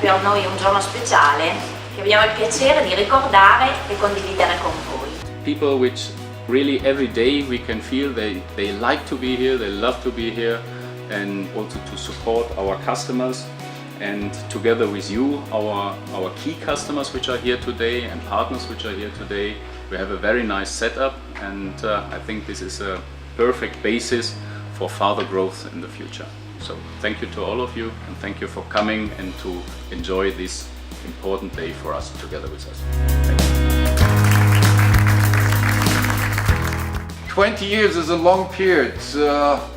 per noi un giorno speciale che abbiamo il piacere di ricordare e condividere con voi. People which really every day we can feel they like to be here, they love to be here, and also to support our customers. And together with you, our key customers which are here today and partners which are here today, we have a very nice setup, and I think this is a perfect basis for further growth in the future. So thank you to all of you, and thank you for coming and to enjoy this important day for us together with us. Thank you. 20 years is a long period.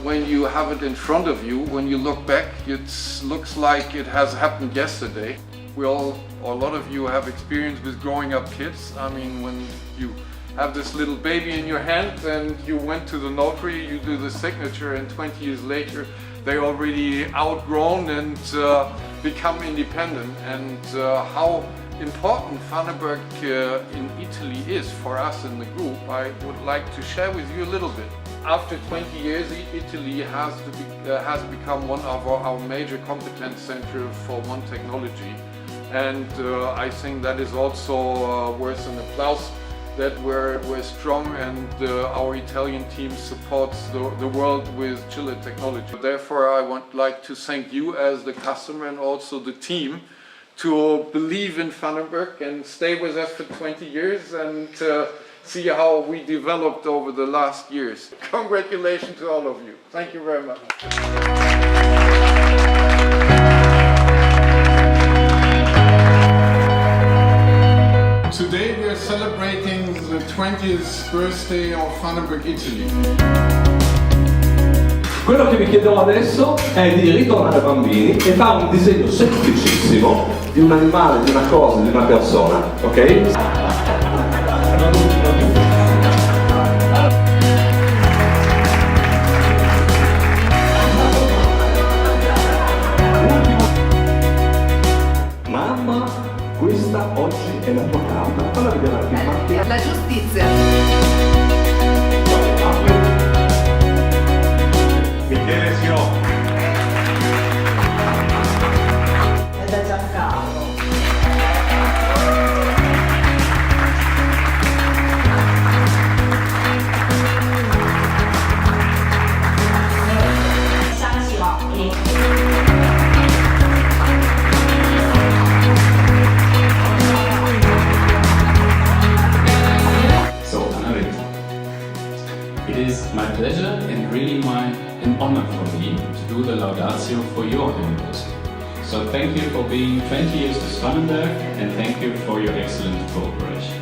When you have it in front of you, when you look back, it looks like it has happened yesterday. A lot of you have experience with growing up kids. I mean, when you have this little baby in your hand and you went to the notary, you do the signature, and 20 years later they're already outgrown and become independent. And how important Pfannenberg in Italy is for us in the group, I would like to share with you a little bit. After 20 years, Italy has become one of our major competence centers for one technology, and I think that is also worth an applause, that we're strong, and our Italian team supports the world with chiller technology. Therefore, I would like to thank you as the customer and also the team to believe in Pfannenberg and stay with us for 20 years and see how we developed over the last years. Congratulations to all of you. Thank you very much. Today we are celebrating the 20th birthday of Pfannenberg Italy. Quello che vi chiederò adesso è di ritornare bambini e fare un disegno semplicissimo di un animale, di una cosa, di una persona, ok? Mamma, questa oggi è la tua carta. Falla vedere la prima. La giustizia. It is my pleasure and really an honor for me to do the laudatio for your anniversary. So thank you for being 20 years with Pfannenberg, and thank you for your excellent cooperation.